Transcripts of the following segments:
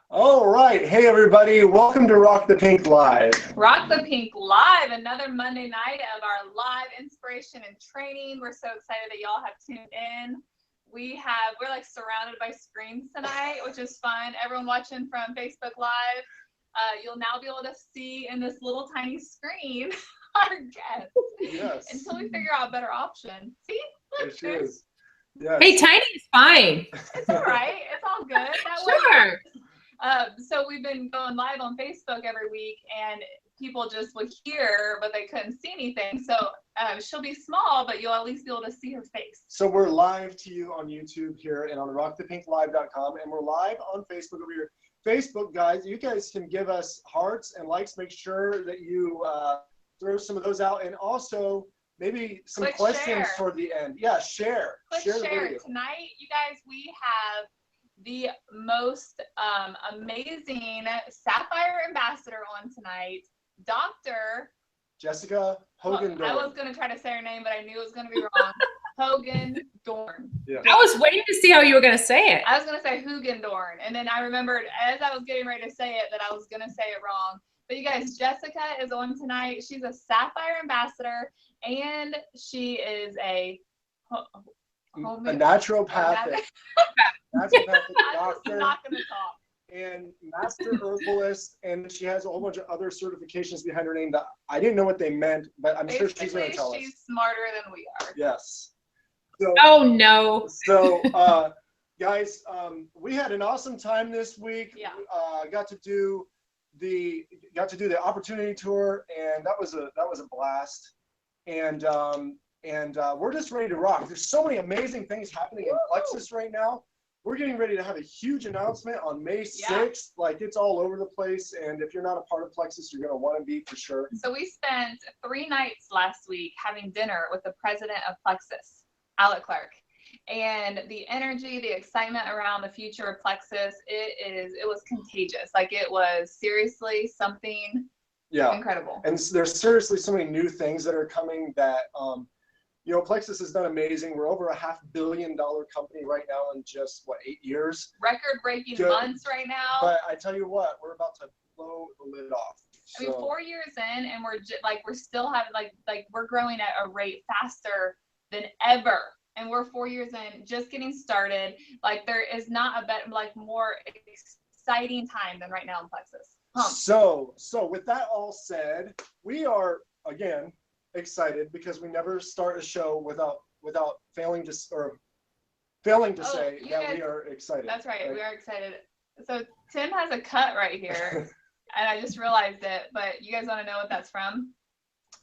All right. Hey, everybody. Welcome to Rock the Pink Live. Rock the Pink Live, another Monday night of our live inspiration and training. We're so excited that y'all have tuned in. We're like surrounded by screens tonight, which is fun. Everyone watching from Facebook Live, you'll now be able to see in this little tiny screen our guests. Yes. Until we figure out a better option. See? Look, It is. Yes. Hey, tiny is fine. It's all right. It's all good. That Sure. So we've been going live on Facebook every week, and people just would hear, but they couldn't see anything. So she'll be small, but you'll at least be able to see her face. So we're live to you on YouTube here and on rockthepinklive.com, and we're live on Facebook over here. Facebook, guys, you guys can give us hearts and likes. Make sure that you throw some of those out, and also maybe some Click questions share. toward the end. Yeah, share. Click Share the share. video. Tonight, you guys, we have the most amazing Sapphire Ambassador on tonight, Dr. Jessica Hogan. I was going to try to say her name, but I knew it was going to be wrong. Hogan Dorn. Yeah. I was waiting to see how you were going to say it. I was going to say Hugendorn, and then I remembered as I was getting ready to say it that I was going to say it wrong. But you guys, Jessica is on tonight. She's a Sapphire Ambassador, and she is a naturopathic I'm just doctor not going to talk. and master herbalist, and she has a whole bunch of other certifications behind her name that I didn't know what they meant, but I'm sure she's going to tell us. She's smarter than we are. Yes. So, Oh, no. guys, we had an awesome time this week. Yeah. Got to do the opportunity tour, and that was a blast. And we're just ready to rock. There's so many amazing things happening in Plexus right now. We're getting ready to have a huge announcement on May 6th. Like, it's all over the place. And if you're not a part of Plexus, you're going to want to be for sure. So we spent 3 nights last week having dinner with the president of Plexus, Alec Clark. And the energy, the excitement around the future of Plexus, it was contagious. Like, it was seriously something incredible. And there's seriously so many new things that are coming that, Plexus has done amazing. We're over a $500 million company right now in just, 8 years? Record-breaking months right now. But I tell you what, we're about to blow the lid off. I mean, 4 years in, and we're still having, we're growing at a rate faster than ever. And we're 4 years in, just getting started. Like, there is not a better, more exciting time than right now in Plexus. So with that all said, we are, again, excited because we never start a show without failing to say that we are excited. That's right. We are excited. So Tim has a cut right here, and I just realized it. But you guys want to know what that's from?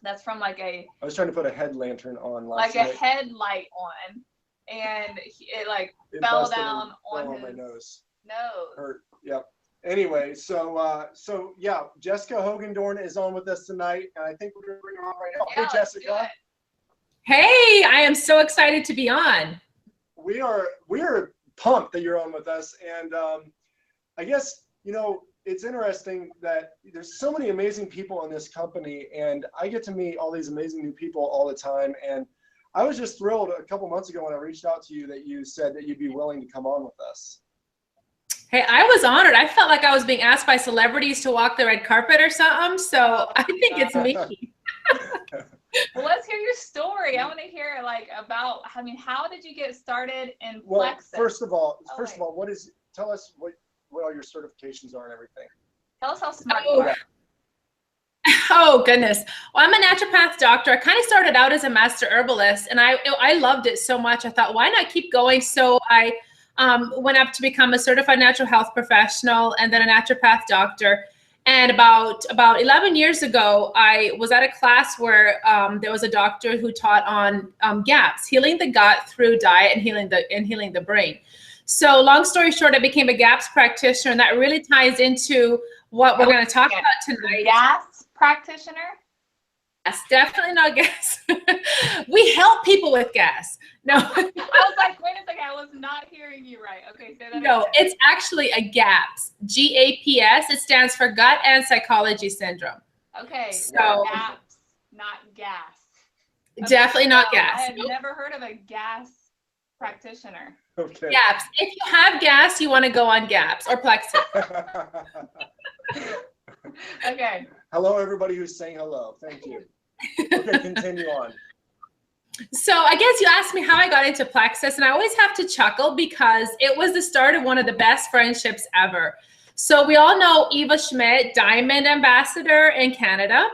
That's from I was trying to put a head lantern on last night. A headlight on, and it fell down on my nose. Nose. Yep. Anyway, so Jessica Hogan Dorn is on with us tonight, and I think we're gonna bring her on right now. Yeah, hey, Jessica. Hey, I am so excited to be on. We are pumped that you're on with us, and I guess it's interesting that there's so many amazing people in this company, and I get to meet all these amazing new people all the time. And I was just thrilled a couple months ago when I reached out to you that you said that you'd be willing to come on with us. Hey, I was honored. I felt like I was being asked by celebrities to walk the red carpet or something, so I think it's me. Well, let's hear your story. I want to hear how did you get started in Plexus? Well, first of all, tell us what all your certifications are and everything. Tell us how smart you are. Oh, goodness. Well, I'm a naturopath doctor. I kind of started out as a master herbalist, and I loved it so much. I thought, why not keep going? So I went up to become a certified natural health professional and then a naturopath doctor. And about 11 years ago, I was at a class where there was a doctor who taught on GAPS, healing the gut through diet and healing the brain. So long story short, I became a GAPS practitioner, and that really ties into what we're going to talk about tonight. GAS practitioner? Yes, definitely not gas. We help people with gas. No. I was like, wait a second, I was not hearing you right. Okay, say that No, again. it's actually a GAPS, GAPS. It stands for Gut and Psychology Syndrome. Okay, so GAPS, not gas. Okay, definitely not gas. I had never heard of a gas practitioner. Okay. GAPS. If you have gas, you want to go on GAPS or Plexus. Okay. Hello, everybody who's saying hello. Thank you. Okay, continue on. So I guess you asked me how I got into Plexus, and I always have to chuckle because it was the start of one of the best friendships ever. So we all know Eva Schmidt, Diamond Ambassador in Canada.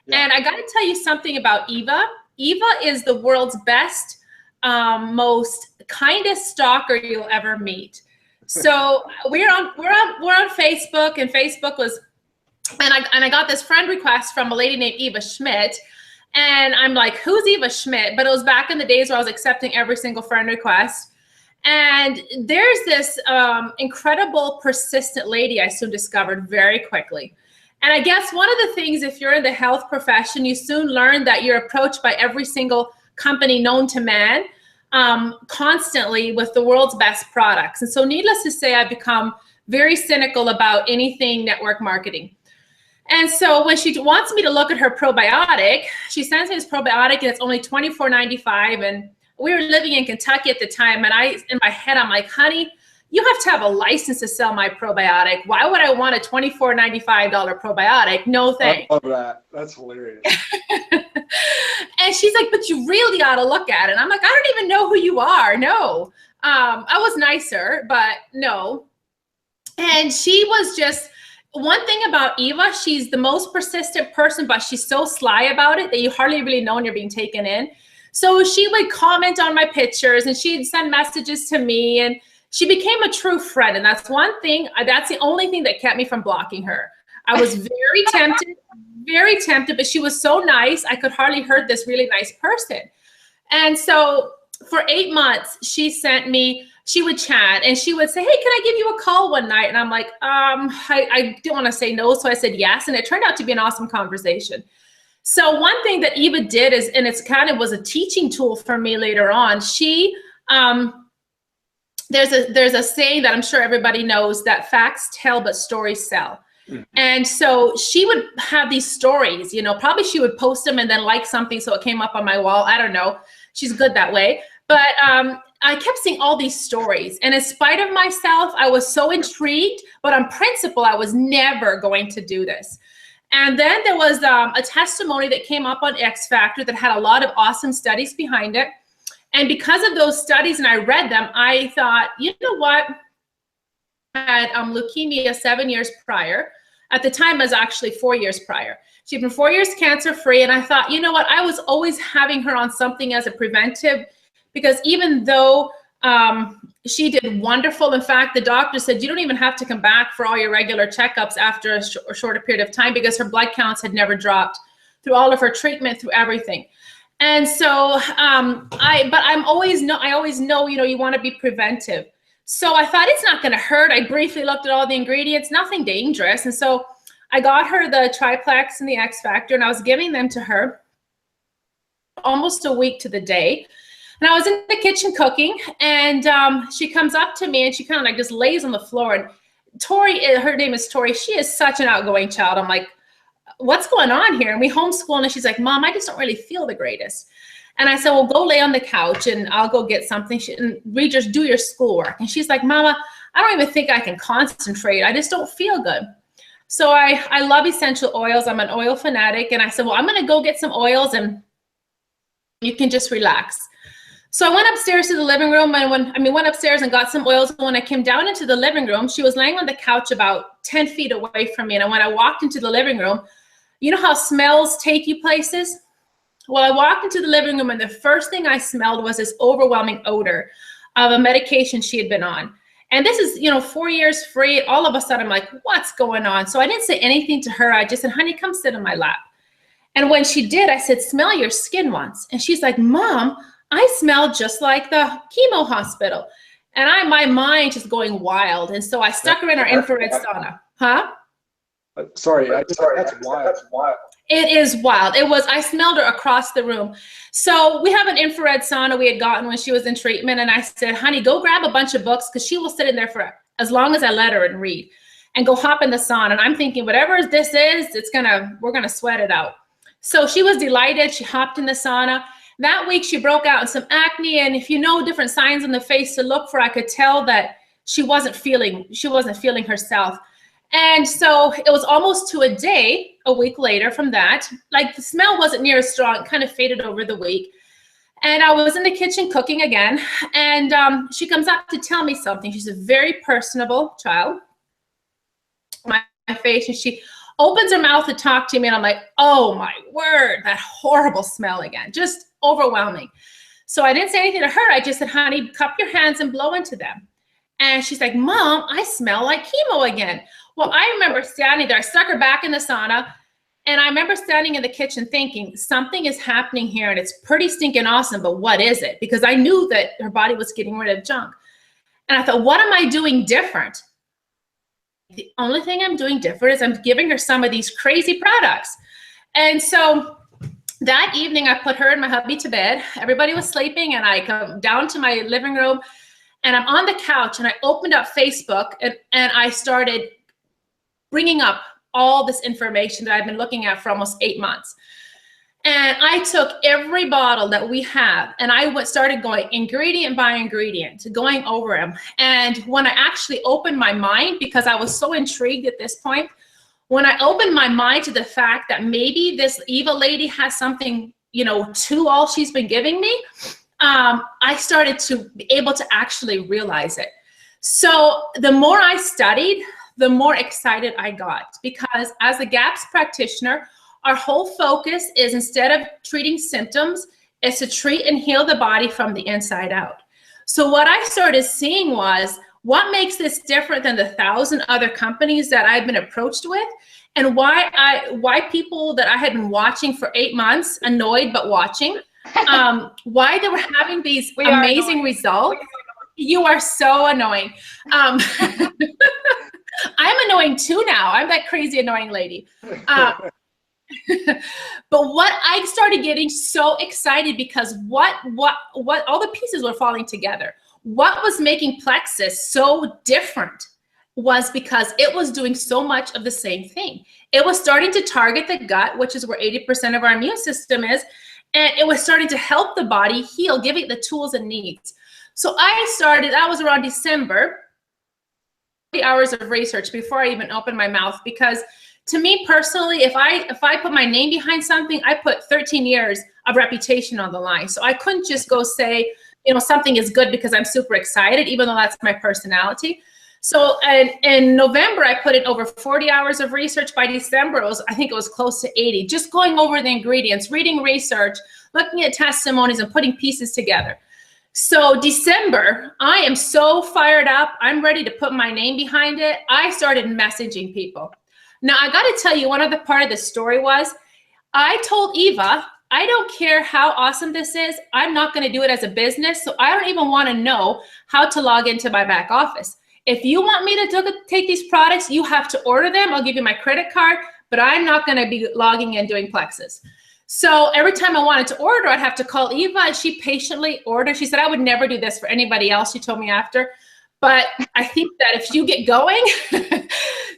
Yeah. And I got to tell you something about Eva. Eva is the world's best, most kindest stalker you'll ever meet. So we're on Facebook, and Facebook was, and I got this friend request from a lady named Eva Schmidt. And I'm like, who's Eva Schmidt? But it was back in the days where I was accepting every single friend request. And there's this incredible, persistent lady I soon discovered very quickly. And I guess one of the things, if you're in the health profession, you soon learn that you're approached by every single company known to man constantly with the world's best products. And so needless to say, I've become very cynical about anything network marketing. And so when she wants me to look at her probiotic, she sends me this probiotic and it's only $24.95. And we were living in Kentucky at the time. And in my head, I'm like, honey, you have to have a license to sell my probiotic. Why would I want a $24.95 probiotic? No thanks. I love that. That's hilarious. And she's like, but you really ought to look at it. And I'm like, I don't even know who you are. No. I was nicer, but no. And she was just, one thing about Eva, she's the most persistent person, but she's so sly about it that you hardly really know when you're being taken in. So she would comment on my pictures and she'd send messages to me, and she became a true friend. And that's one thing, that's the only thing that kept me from blocking her. I was very tempted, but she was so nice. I could hardly hurt this really nice person. And so for 8 months, she would chat and she would say, hey, can I give you a call one night? And I'm like, I didn't want to say no. So I said yes. And it turned out to be an awesome conversation. So one thing that Eva did is, and it's kind of was a teaching tool for me later on. She, there's a saying that I'm sure everybody knows, that facts tell, but stories sell. Mm-hmm. And so she would have these stories, probably she would post them and then like something so it came up on my wall. I don't know. She's good that way. But I kept seeing all these stories. And in spite of myself, I was so intrigued. But on principle, I was never going to do this. And then there was a testimony that came up on X Factor that had a lot of awesome studies behind it. And because of those studies, and I read them, I thought, you know what? I had leukemia 7 years prior. At the time, it was actually 4 years prior. She'd been 4 years cancer-free. And I thought, you know what? I was always having her on something as a preventive, because even though she did wonderful, in fact, the doctor said, you don't even have to come back for all your regular checkups after a shorter period of time, because her blood counts had never dropped through all of her treatment, through everything. And so I always know, you want to be preventive. So I thought it's not going to hurt. I briefly looked at all the ingredients, nothing dangerous. And so I got her the Triplex and the X Factor, and I was giving them to her almost a week to the day. And I was in the kitchen cooking, and she comes up to me and she kind of like just lays on the floor. And Tori, her name is Tori. She is such an outgoing child. I'm like, what's going on here? And we homeschool, and she's like, Mom, I just don't really feel the greatest. And I said, well, go lay on the couch and I'll go get something. And we just do your schoolwork. And she's like, Mama, I don't even think I can concentrate. I just don't feel good. So I love essential oils. I'm an oil fanatic. And I said, well, I'm going to go get some oils and you can just relax. So I went upstairs to the living room, and went upstairs and got some oils. And when I came down into the living room, she was laying on the couch about 10 feet away from me. And when I walked into the living room, you know how smells take you places? Well, I walked into the living room, and the first thing I smelled was this overwhelming odor of a medication she had been on. And this is, 4 years free. All of a sudden, I'm like, what's going on? So I didn't say anything to her. I just said, honey, come sit in my lap. And when she did, I said, smell your skin once. And she's like, Mom, I smell just like the chemo hospital. And my mind just going wild. And so I stuck her in our infrared sauna. Huh? Sorry, that's wild. It is wild. I smelled her across the room. So we have an infrared sauna we had gotten when she was in treatment. And I said, honey, go grab a bunch of books, because she will sit in there for as long as I let her and read, and go hop in the sauna. And I'm thinking, whatever this is, we're going to sweat it out. So she was delighted. She hopped in the sauna. That week she broke out in some acne, and if you know different signs on the face to look for, I could tell that she wasn't feeling herself. And so it was almost to a day, a week later from that, like the smell wasn't near as strong, it kind of faded over the week. And I was in the kitchen cooking again, and she comes up to tell me something. She's a very personable child. My face, and she opens her mouth to talk to me, and I'm like, oh my word, that horrible smell again, just overwhelming. So I didn't say anything to her. I just said, honey, cup your hands and blow into them. And she's like, Mom, I smell like chemo again. Well, I remember standing there. I stuck her back in the sauna, and I remember standing in the kitchen thinking, something is happening here, and it's pretty stinking awesome, but what is it? Because I knew that her body was getting rid of junk. And I thought, what am I doing different? The only thing I'm doing different is I'm giving her some of these crazy products. And so that evening, I put her and my hubby to bed. Everybody was sleeping, and I come down to my living room, and I'm on the couch, and I opened up Facebook, and I started bringing up all this information that I've been looking at for almost 8 months. And I took every bottle that we have, and I started going ingredient by ingredient, going over them. And when I actually opened my mind, because I was so intrigued at this point, when I opened my mind to the fact that maybe this Eva lady has something, you know, to all she's been giving me, I started to be able to actually realize it. So the more I studied, the more excited I got, because as a GAPS practitioner, our whole focus is, instead of treating symptoms, is to treat and heal the body from the inside out. So what I started seeing was, what makes this different than the 1,000 other companies that I've been approached with, and why people that I had been watching for 8 months, annoyed but watching, why they were having these amazing results. You are so annoying. I'm annoying too now. I'm that crazy annoying lady. But what I started getting so excited, because what all the pieces were falling together. What was making Plexus so different was because it was doing so much of the same thing. It was starting to target the gut, which is where 80% of our immune system is, and it was starting to help the body heal, giving it the tools it needs. So that was around December, 30 hours of research before I even opened my mouth, because to me personally, if I put my name behind something, I put 13 years of reputation on the line. So I couldn't just go say, you know, something is good because I'm super excited, even though that's my personality. So in November, I put in over 40 hours of research. By December, I think it was close to 80, just going over the ingredients, reading research, looking at testimonies, and putting pieces together. So December, I am so fired up. I'm ready to put my name behind it. I started messaging people. Now, I got to tell you, one other part of the story was, I told Eva, I don't care how awesome this is. I'm not going to do it as a business. So I don't even want to know how to log into my back office. If you want me to take these products, you have to order them. I'll give you my credit card, but I'm not going to be logging in doing Plexus. So every time I wanted to order, I'd have to call Eva, and she patiently ordered. She said, I would never do this for anybody else, she told me after. But I think that if you get going,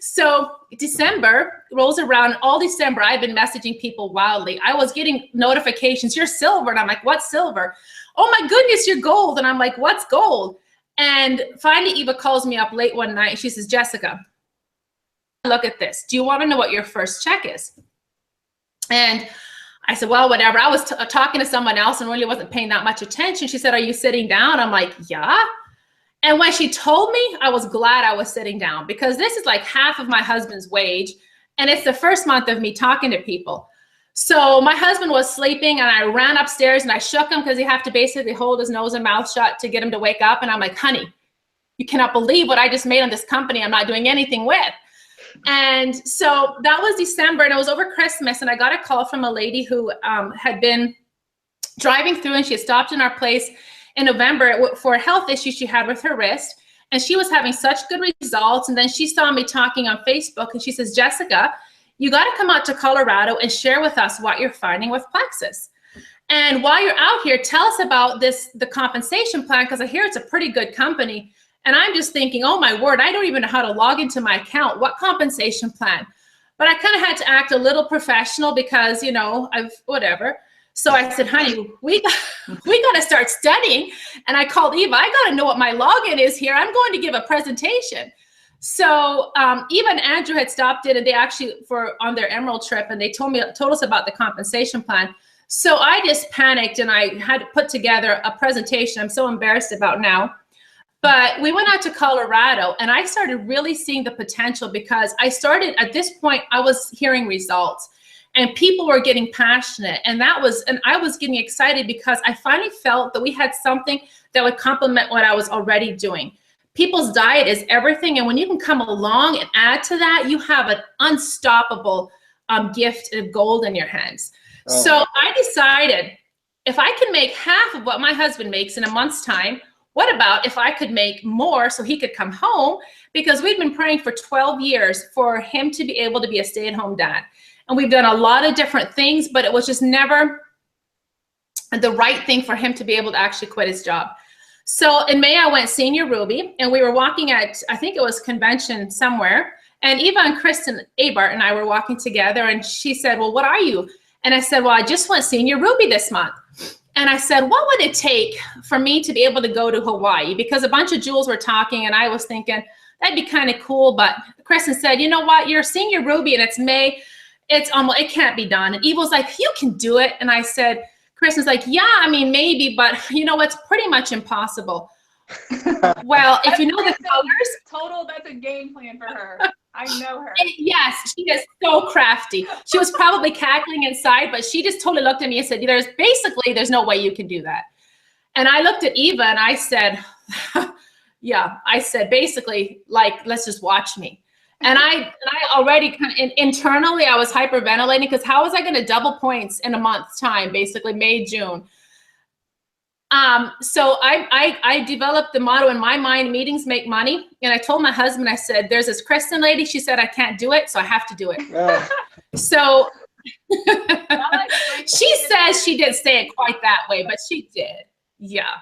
so December rolls around. All December, I've been messaging people wildly. I was getting notifications, you're silver. And I'm like, what's silver? Oh my goodness, you're gold. And I'm like, what's gold? And finally, Eva calls me up late one night. And she says, Jessica, look at this. Do you want to know what your first check is? And I said, well, whatever. I was talking to someone else and really wasn't paying that much attention. She said, are you sitting down? I'm like, yeah. And when she told me, I was glad I was sitting down, because this is like half of my husband's wage. And it's the first month of me talking to people. So my husband was sleeping, and I ran upstairs and I shook him, because you have to basically hold his nose and mouth shut to get him to wake up. And I'm like, honey, you cannot believe what I just made on this company I'm not doing anything with. And so that was December, and it was over Christmas. And I got a call from a lady who had been driving through, and she had stopped in our place in November for a health issue she had with her wrist. And she was having such good results. And then she saw me talking on Facebook, and she says, Jessica, you got to come out to Colorado and share with us what you're finding with Plexus. And while you're out here, tell us about the compensation plan, because I hear it's a pretty good company. And I'm just thinking, oh my word, I don't even know how to log into my account. What compensation plan? But I kind of had to act a little professional, because, you know, whatever. So I said, honey, we got to start studying. And I called Eva, I got to know what my login is here. I'm going to give a presentation. So Eva and Andrew had stopped in, and they actually on their Emerald trip, and they told us about the compensation plan. So I just panicked, and I had to put together a presentation I'm so embarrassed about now. But we went out to Colorado, and I started really seeing the potential, because at this point, I was hearing results. And people were getting passionate, and I was getting excited, because I finally felt that we had something that would complement what I was already doing. People's diet is everything, and when you can come along and add to that, you have an unstoppable gift of gold in your hands. Oh. So I decided, if I can make half of what my husband makes in a month's time, what about if I could make more so he could come home? Because we'd been praying for 12 years for him to be able to be a stay-at-home dad. And we've done a lot of different things, but it was just never the right thing for him to be able to actually quit his job. So in May, I went Senior Ruby, and we were walking at, I think it was convention somewhere. And Eva and Kristen Abart and I were walking together, and she said, well, what are you? And I said, well, I just went Senior Ruby this month. And I said, what would it take for me to be able to go to Hawaii? Because a bunch of Jules were talking, and I was thinking, that'd be kind of cool. But Kristen said, you know what? You're Senior Ruby, and it's May. It can't be done. And Eva was like, you can do it. And I said, Kristen's like, yeah, I mean, maybe, but you know, it's pretty much impossible. Well, if you know the colors. That's a game plan for her. I know her. Yes, she is so crafty. She was probably cackling inside, but she just totally looked at me and said, there's no way you can do that. And I looked at Eva and I said, yeah, I said, basically, like, let's just watch me. And I already internally, I was hyperventilating, because how was I going to double points in a month's time, basically May, June. So I developed the motto in my mind, meetings make money. And I told my husband, I said, there's this Kristen lady. She said, I can't do it, so I have to do it. So she says she didn't say it quite that way, but she did. Yeah.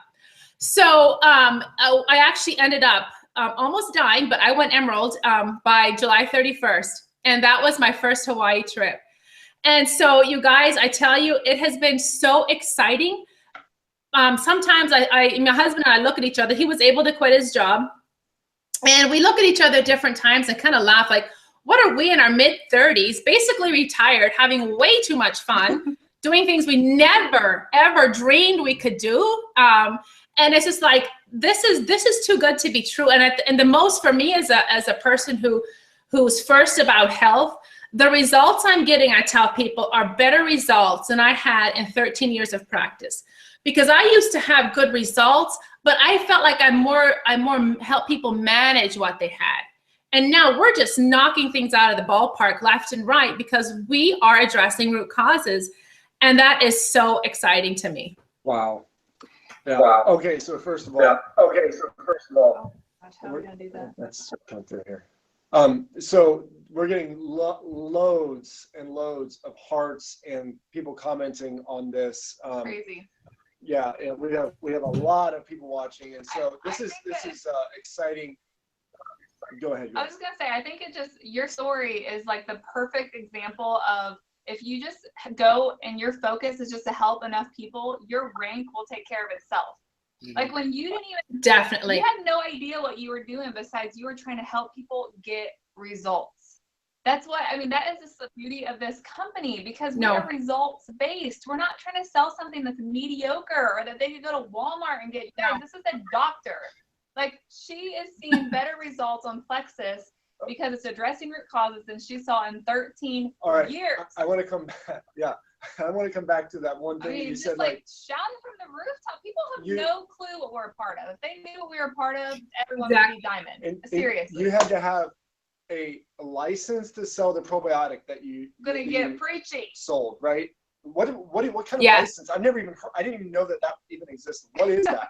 So I actually ended up almost dying, but I went Emerald by July 31st. And that was my first Hawaii trip. And so you guys, I tell you, it has been so exciting. Sometimes my husband and I look at each other. He was able to quit his job. And we look at each other at different times and kind of laugh, like, what are we in our mid-30s, basically retired, having way too much fun, doing things we never, ever dreamed we could do. And it's just like, this is too good to be true. And the most for me as a person who's first about health, the results I'm getting, I tell people, are better results than I had in 13 years of practice. Because I used to have good results, but I felt like I more help people manage what they had. And now we're just knocking things out of the ballpark left and right, because we are addressing root causes. And that is so exciting to me. Wow. Yeah. Wow. Okay. So first of all. Oh, gosh, how are we gonna do that? Let's come through here. So we're getting loads and loads of hearts and people commenting on this. Crazy. Yeah, and we have a lot of people watching, and so this is exciting. Go ahead. I was just gonna say, I think your story is like the perfect example of, if you just go and your focus is just to help enough people, your rank will take care of itself. Mm-hmm. Like when you didn't even definitely, you had no idea what you were doing besides you were trying to help people get results. That's what, I mean, that is just the beauty of this company, because we are results based. We're not trying to sell something that's mediocre or that they could go to Walmart and get. No. This is a doctor. Like, she is seeing better results on Plexus because it's addressing root causes than she saw in 13 years. I want to come back. Yeah. I want to come back to that one thing you said. Like shouting from the rooftop. People have no clue what we're a part of. If they knew what we were a part of, everyone would be diamond. Seriously. You had to have a license to sell the probiotic that you get preachy sold, right? What kind of license? I didn't even know that even existed. What is that?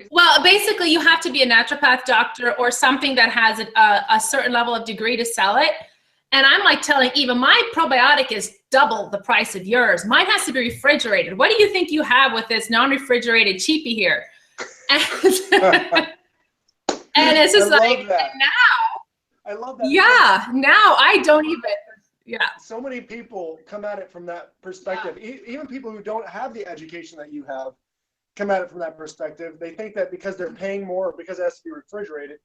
Well, basically, you have to be a naturopath doctor or something that has a certain level of degree to sell it. And I'm like telling Eva, my probiotic is double the price of yours. Mine has to be refrigerated. What do you think you have with this non-refrigerated cheapie here? And it's just like, now. I love that. Yeah, now I don't even. Yeah. So many people come at it from that perspective. Even people who don't have the education that you have come at it from that perspective. They think that because they're paying more, because it has to be refrigerated.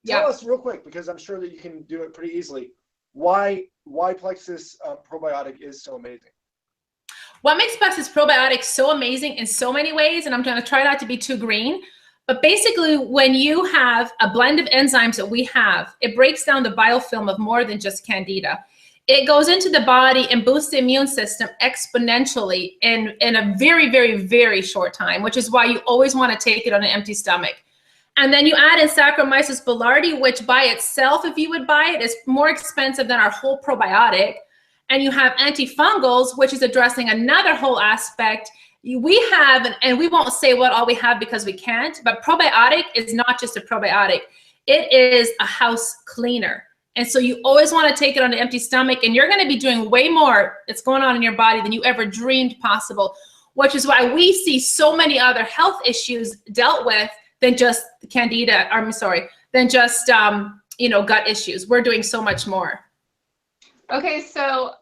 Tell us real quick, because I'm sure that you can do it pretty easily, why Plexus probiotic is so amazing. What makes Plexus probiotic so amazing in so many ways, and I'm going to try not to be too green, but basically when you have a blend of enzymes that we have, it breaks down the biofilm of more than just Candida. It goes into the body and boosts the immune system exponentially in a very, very, very short time, which is why you always want to take it on an empty stomach. And then you add in Saccharomyces boulardii, which by itself, if you would buy it, is more expensive than our whole probiotic. And you have antifungals, which is addressing another whole aspect. We have, and we won't say what all we have because we can't, but probiotic is not just a probiotic. It is a house cleaner. And so you always want to take it on an empty stomach, and you're going to be doing way more that's going on in your body than you ever dreamed possible, which is why we see so many other health issues dealt with than just Candida, than just, gut issues. We're doing so much more. Okay, so,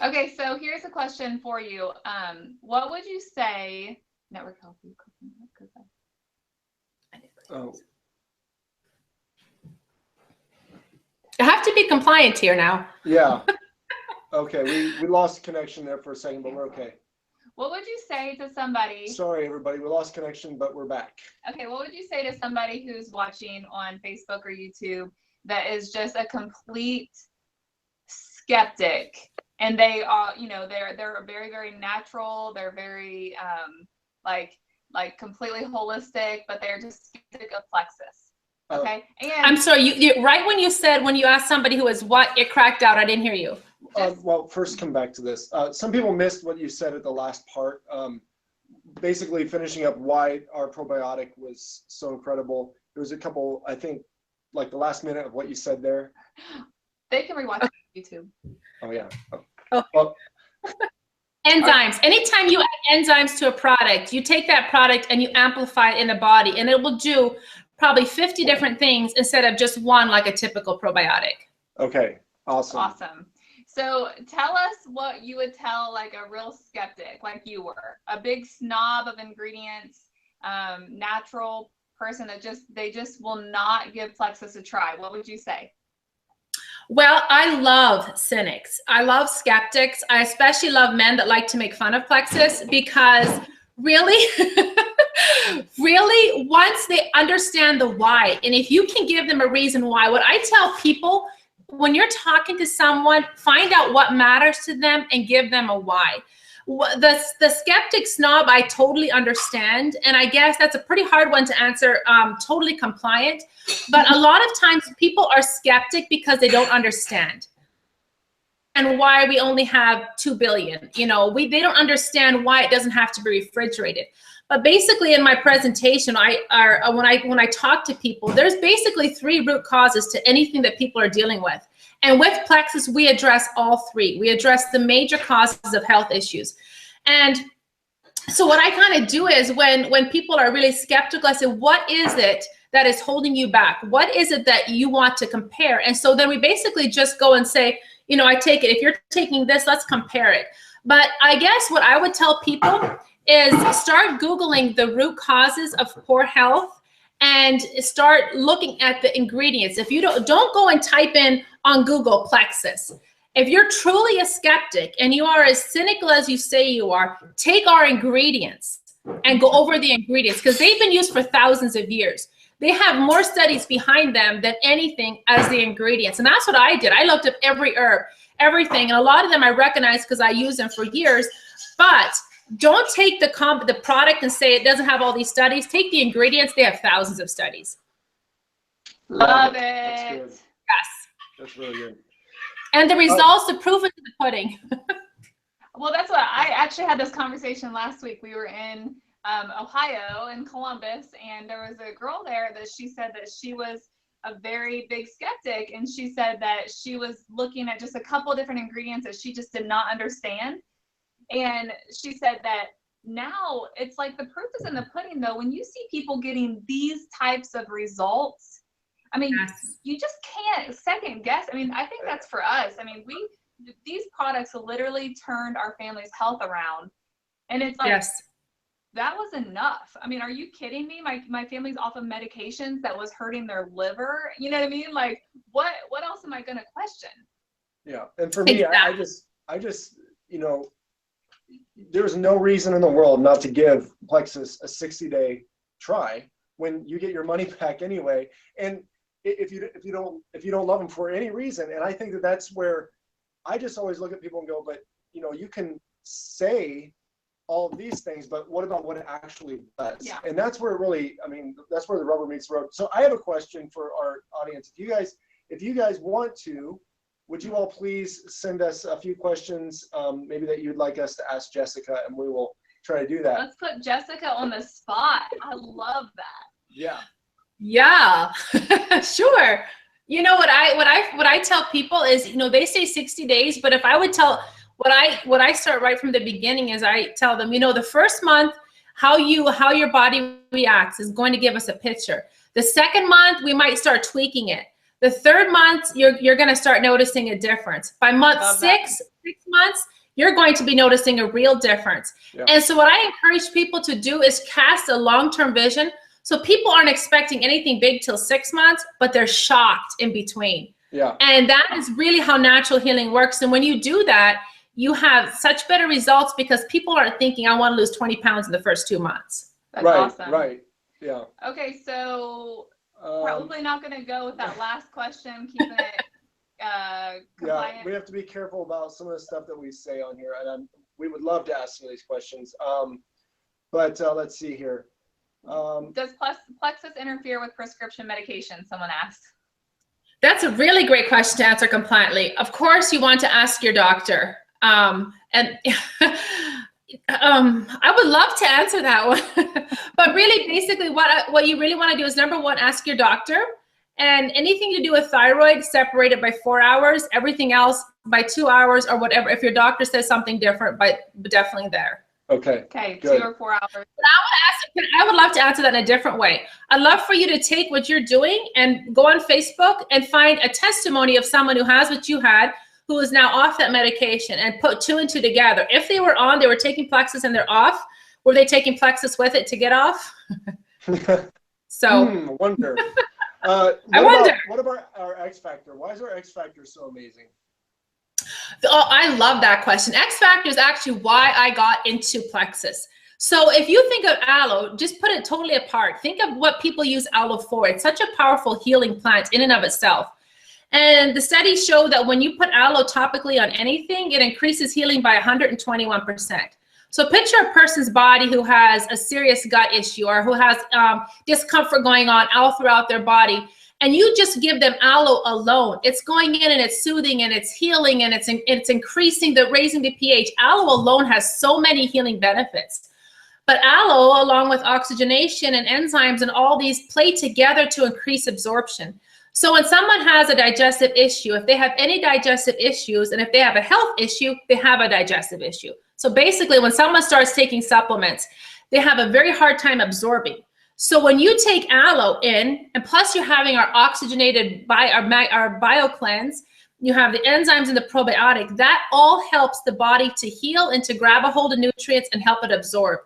okay, so here's a question for you. What would you say, network health? I have to be compliant here now. Yeah. Okay, we lost connection there for a second, but we're okay. What would you say to somebody? Sorry, everybody, we lost connection, but we're back. Okay, what would you say to somebody who's watching on Facebook or YouTube that is just a complete skeptic, and they are, they're very, very natural, they're very like completely holistic, but they're just skeptic of Plexus. Okay. And I'm sorry, you right when you asked somebody who was what, it cracked out. I didn't hear you. Well, first come back to this. Some people missed what you said at the last part. Basically finishing up why our probiotic was so incredible. There was a couple, I think, like the last minute of what you said there. They can rewatch YouTube. Oh yeah. Oh. Well, enzymes. Anytime you add enzymes to a product, you take that product and you amplify it in the body, and it will do probably 50 different things instead of just one, like a typical probiotic. Okay, awesome. Awesome. So tell us what you would tell like a real skeptic, like you were, a big snob of ingredients, natural person that they just will not give Plexus a try. What would you say? Well, I love cynics. I love skeptics. I especially love men that like to make fun of Plexus, because really, really, once they understand the why, and if you can give them a reason why, what I tell people, when you're talking to someone, find out what matters to them and give them a why. The skeptic snob, I totally understand. And I guess that's a pretty hard one to answer, totally compliant. But a lot of times people are skeptic because they don't understand. And why we only have 2 billion, they don't understand why it doesn't have to be refrigerated. But basically in my presentation, when I talk to people, there's basically 3 root causes to anything that people are dealing with. And with Plexus, we address all 3. We address the major causes of health issues. And so what I kind of do is when people are really skeptical, I say, what is it that is holding you back? What is it that you want to compare? And so then we basically just go and say, I take it. If you're taking this, let's compare it. But I guess what I would tell people is start Googling the root causes of poor health and start looking at the ingredients. If you don't go and type in on Google Plexus. If you're truly a skeptic and you are as cynical as you say you are, take our ingredients and go over the ingredients, because they've been used for thousands of years. They have more studies behind them than anything as the ingredients. And that's what I did. I looked up every herb, everything. And a lot of them I recognize because I use them for years. But don't take the product and say it doesn't have all these studies. Take the ingredients. They have thousands of studies. Love it. That's good. Yes. That's really good. And the results, the proof is in the pudding. Well, that's what I actually had this conversation last week. We were in Ohio, in Columbus, and there was a girl there that she said that she was a very big skeptic, and she said that she was looking at just a couple different ingredients that she just did not understand. And she said that now it's like the proof is in the pudding, though. When you see people getting these types of results, I mean, Yes. you just can't second guess. I mean, I think that's for us. I mean, these products literally turned our family's health around. And it's like, Yes. that was enough. I mean, are you kidding me? My family's off of medications that was hurting their liver. You know what I mean? Like, what else am I going to question? Yeah. And for me, Exactly. I just, you know, there's no reason in the world not to give Plexus a 60-day try when you get your money back anyway. And if you don't love them for any reason, and I think that that's where I just always look at people and go, but you know, you can say all of these things, but what about what it actually does? Yeah. And that's where it really, I mean, that's where the rubber meets the road. So I have a question for our audience. If you guys want to, would you all please send us a few questions, maybe that you'd like us to ask Jessica, and we will try to do that. Let's put Jessica on the spot. I love that. Yeah. Yeah, sure. You know what I tell people is, you know, they say 60 days, but if I would tell what I start right from the beginning is I tell them, you know, the first month, how your body reacts is going to give us a picture. The second month, we might start tweaking it. The third month, you're going to start noticing a difference. By month six months, you're going to be noticing a real difference. Yeah. And so what I encourage people to do is cast a long-term vision. So people aren't expecting anything big till 6 months, but they're shocked in between. Yeah. And that is really how natural healing works. And when you do that, you have such better results because people aren't thinking, I want to lose 20 pounds in the first 2 months. That's Right. awesome. Right. Yeah. Okay, so probably not going to go with that last question, keeping it compliant. Yeah, we have to be careful about some of the stuff that we say on here, and we would love to ask some of these questions. But let's see here. Does Plexus interfere with prescription medication? Someone asked. That's a really great question to answer compliantly. Of course, you want to ask your doctor. I would love to answer that one. But really, basically, what you really want to do is, number one, ask your doctor. And anything to do with thyroid, separate it by 4 hours. Everything else by 2 hours or whatever. If your doctor says something different, but definitely there. Okay. Okay, Good. 2 or 4 hours. But I would love to answer that in a different way. I'd love for you to take what you're doing and go on Facebook and find a testimony of someone who has what you had, who is now off that medication, and put 2 and 2 together. If they were taking Plexus and they're off, were they taking Plexus with it to get off? So wonder. I wonder. What about our X Factor? Why is our X Factor so amazing? Oh, I love that question. X Factor is actually why I got into Plexus. So if you think of aloe, just put it totally apart. Think of what people use aloe for. It's such a powerful healing plant in and of itself. And the studies show that when you put aloe topically on anything, it increases healing by 121%. So picture a person's body who has a serious gut issue or who has discomfort going on all throughout their body, and you just give them aloe alone. It's going in and it's soothing and it's healing and it's increasing raising the pH. Aloe alone has so many healing benefits. But aloe, along with oxygenation and enzymes and all these, play together to increase absorption. So when someone has a digestive issue, if they have any digestive issues, and if they have a health issue, they have a digestive issue. So basically, when someone starts taking supplements, they have a very hard time absorbing. So when you take aloe in, and plus you're having our oxygenated our bio cleanse, you have the enzymes and the probiotic, that all helps the body to heal and to grab a hold of nutrients and help it absorb.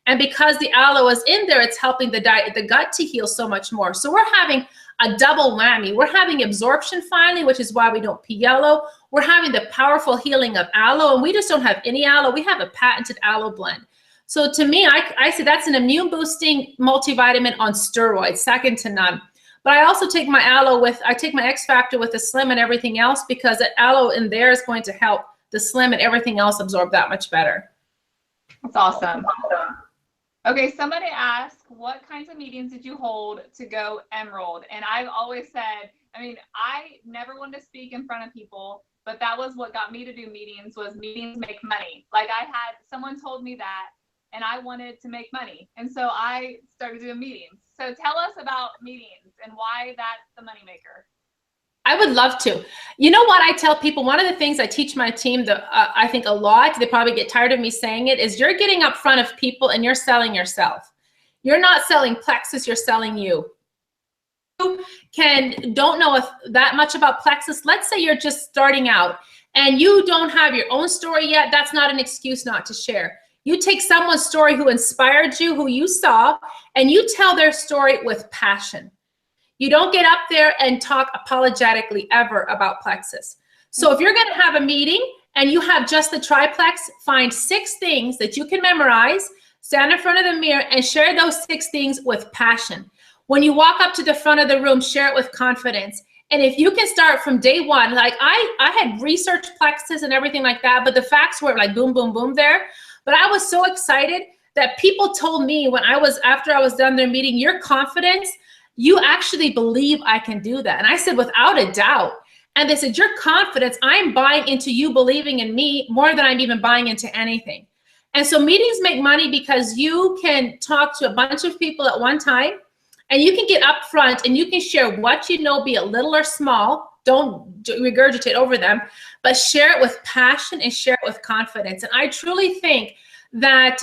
And because the aloe is in there, it's helping the gut to heal so much more. So we're having a double whammy. We're having absorption finally, which is why we don't pee yellow. We're having the powerful healing of aloe, and we just don't have any aloe. We have a patented aloe blend. So to me, I say that's an immune boosting multivitamin on steroids, second to none. But I also take my aloe I take my X Factor with the Slim and everything else, because the aloe in there is going to help the Slim and everything else absorb that much better. That's awesome. Okay, somebody asked, what kinds of meetings did you hold to go Emerald? And I've always said, I mean, I never wanted to speak in front of people, but that was what got me to do meetings, was meetings make money. Like someone told me that, and I wanted to make money. And so I started doing meetings. So tell us about meetings and why that's the moneymaker. I would love to. You know what I tell people? One of the things I teach my team that I think a lot, they probably get tired of me saying it, is you're getting up front of people and you're selling yourself. You're not selling Plexus, you're selling you. don't know that much about Plexus, let's say you're just starting out and you don't have your own story yet, that's not an excuse not to share. You take someone's story who inspired you, who you saw, and you tell their story with passion. You don't get up there and talk apologetically ever about Plexus. So if you're going to have a meeting and you have just the triplex, find 6 things that you can memorize, stand in front of the mirror and share those 6 things with passion. When you walk up to the front of the room, share it with confidence. And if you can start from day one, like I had researched Plexus and everything like that, but the facts were like boom, boom, boom there. But I was so excited that people told me after I was done their meeting, your confidence, you actually believe I can do that. And I said, without a doubt. And they said, your confidence, I'm buying into you believing in me more than I'm even buying into anything. And so meetings make money because you can talk to a bunch of people at one time and you can get up front and you can share what you know, be it little or small. Don't regurgitate over them, but share it with passion and share it with confidence. And I truly think that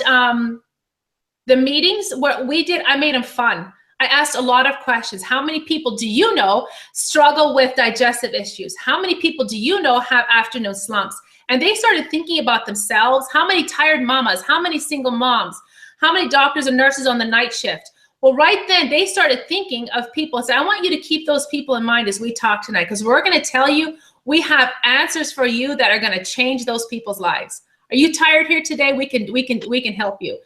the meetings, what we did, I made them fun. I asked a lot of questions. How many people do you know struggle with digestive issues? How many people do you know have afternoon slumps? And they started thinking about themselves. How many tired mamas? How many single moms? How many doctors and nurses on the night shift? Well, right then they started thinking of people. So I want you to keep those people in mind as we talk tonight, because we're going to tell you we have answers for you that are going to change those people's lives. Are you tired here today? We can help you.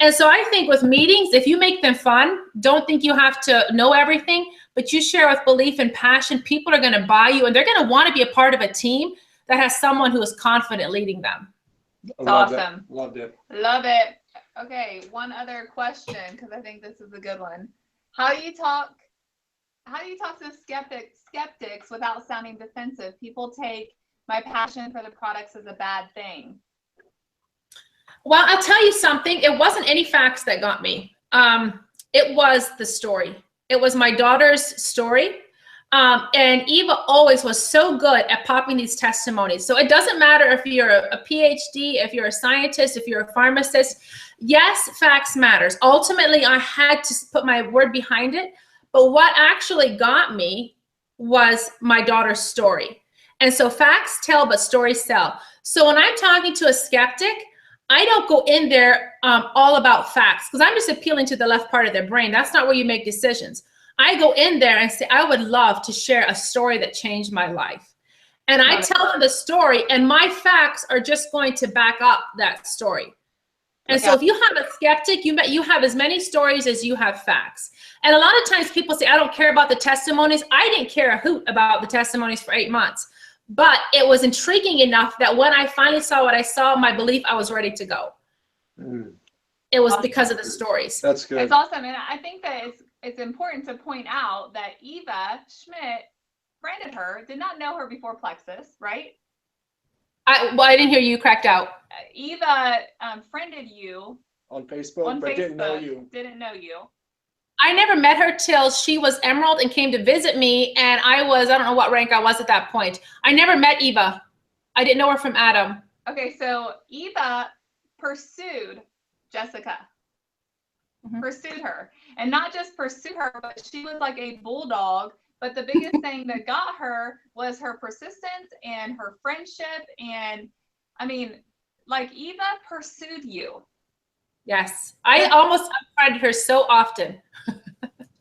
And so I think with meetings, if you make them fun, don't think you have to know everything, but you share with belief and passion, people are going to buy you and they're going to want to be a part of a team that has someone who is confident leading them. It's awesome. Loved it. Love it. Okay, one other question, because I think this is a good one. How do you talk to skeptics without sounding defensive? People take my passion for the products as a bad thing. Well, I'll tell you something. It wasn't any facts that got me. It was the story. It was my daughter's story. And Eva always was so good at popping these testimonies. So it doesn't matter if you're a PhD, if you're a scientist, if you're a pharmacist. Yes, facts matters. Ultimately, I had to put my word behind it. But what actually got me was my daughter's story. And so facts tell, but stories sell. So when I'm talking to a skeptic, I don't go in there all about facts, because I'm just appealing to the left part of their brain. That's not where you make decisions. I go in there and say, I would love to share a story that changed my life. And I tell them the story, and my facts are just going to back up that story. And so if you have a skeptic, you have as many stories as you have facts. And a lot of times people say, I don't care about the testimonies. I didn't care a hoot about the testimonies for 8 months. But it was intriguing enough that when I finally saw what I saw, my belief, I was ready to go. It was because of the stories. That's good. It's awesome. And I think that it's important to point out that Eva Schmidt friended her, did not know her before Plexus, right? I didn't hear you, cracked out. Eva friended you on Facebook, but didn't know you. Didn't know you. I never met her till she was Emerald and came to visit me, and I don't know what rank I was at that point. I never met Eva. I didn't know her from Adam. Okay, so Eva pursued Jessica. Pursued her. And not just pursued her, but she was like a bulldog. But the biggest thing that got her was her persistence and her friendship. And I mean, like, Eva pursued you. Yes. I almost unfriended her so often.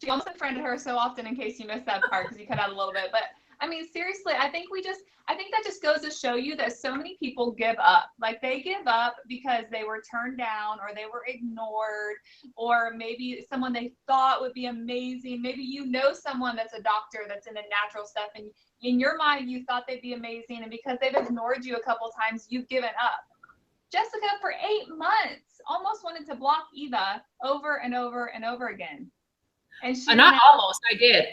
She almost unfriended her so often, in case you missed that part, because you cut out a little bit. But I mean, seriously, I think that just goes to show you that so many people give up. Like, they give up because they were turned down, or they were ignored, or maybe someone they thought would be amazing. Maybe you know someone that's a doctor that's into natural stuff, and in your mind you thought they'd be amazing, and because they've ignored you a couple times, you've given up. Jessica, for 8 months, almost wanted to block Eva over and over and over again. And she almost, I did.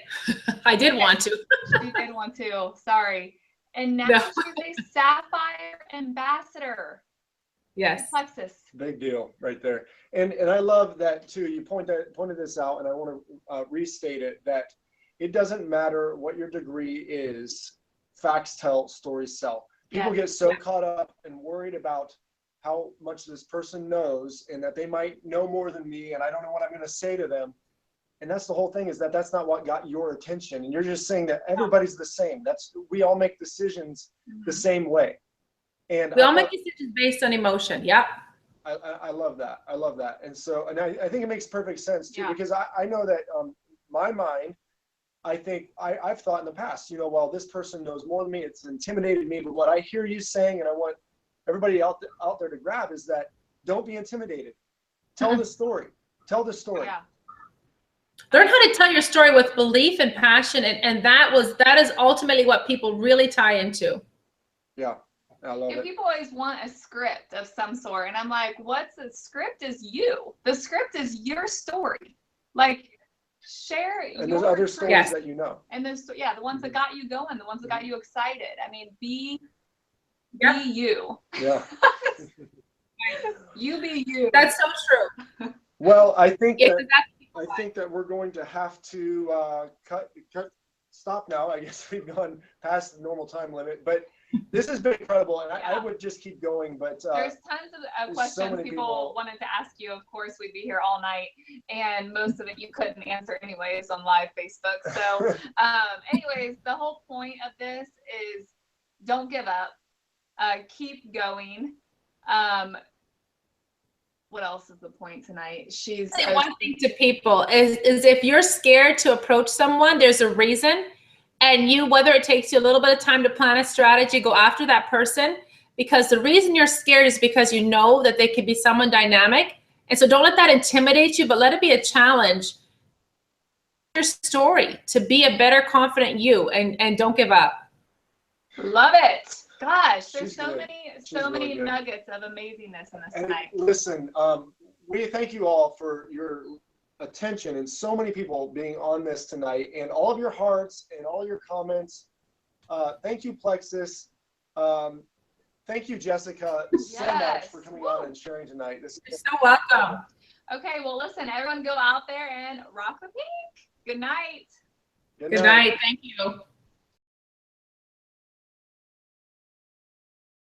I did want to. She did want to. Sorry. And now she's a Sapphire ambassador. Yes. Plexus. Big deal right there. And I love that too. You pointed this out, and I want to restate it, that it doesn't matter what your degree is. Facts tell, stories sell. People get so caught up and worried about how much this person knows, and that they might know more than me, and I don't know what I'm going to say to them. And that's the whole thing, is that that's not what got your attention. And you're just saying that everybody's the same. We all make decisions the same way. And We all make decisions based on emotion. Yep. I love that. I love that. And so, and I think it makes perfect sense too, Yeah. because I know that my mind, I think I've thought in the past, you know, well, this person knows more than me. It's intimidated me. But what I hear you saying, and I want everybody out there to grab, is that don't be intimidated. Tell the story. Tell the story. Yeah. Learn how to tell your story with belief and passion. And that is ultimately what people really tie into. Yeah. I love it. People always want a script of some sort, and I'm like, what's the script? Is you. The script is your story. Like, share And your there's other stories Yes. that you know. And there's, yeah, the ones that got you going, the ones that got you excited. I mean, be Yeah. you. Yeah. You be you. That's so true. Well, I think It's that exactly I think that we're going to have to stop now. I guess we've gone past the normal time limit, but this has been incredible, and I would just keep going. But There's tons of there's questions so many people people- wanted to ask you. Of course, we'd be here all night, and most of it you couldn't answer anyways on live Facebook. So, anyways, the whole point of this is don't give up. Keep going. What else is the point tonight? She's one thing to people is if you're scared to approach someone, there's a reason. And you, whether it takes you a little bit of time to plan a strategy, go after that person, because the reason you're scared is because you know that they could be someone dynamic. And so don't let that intimidate you, but let it be a challenge. Your story to be a better, confident you, and don't give up. Love it. Gosh, there's She's so good. many She's really good. nuggets of amazingness in this And tonight. listen, we thank you all for your attention and so many people being on this tonight, and all of your hearts and all your comments. Thank you, Plexus. Thank you, Jessica, so much Yes. for coming on and sharing tonight. This You're so welcome. Okay, well, listen, everyone go out there and rock the pink. Good night. Good night. Thank you.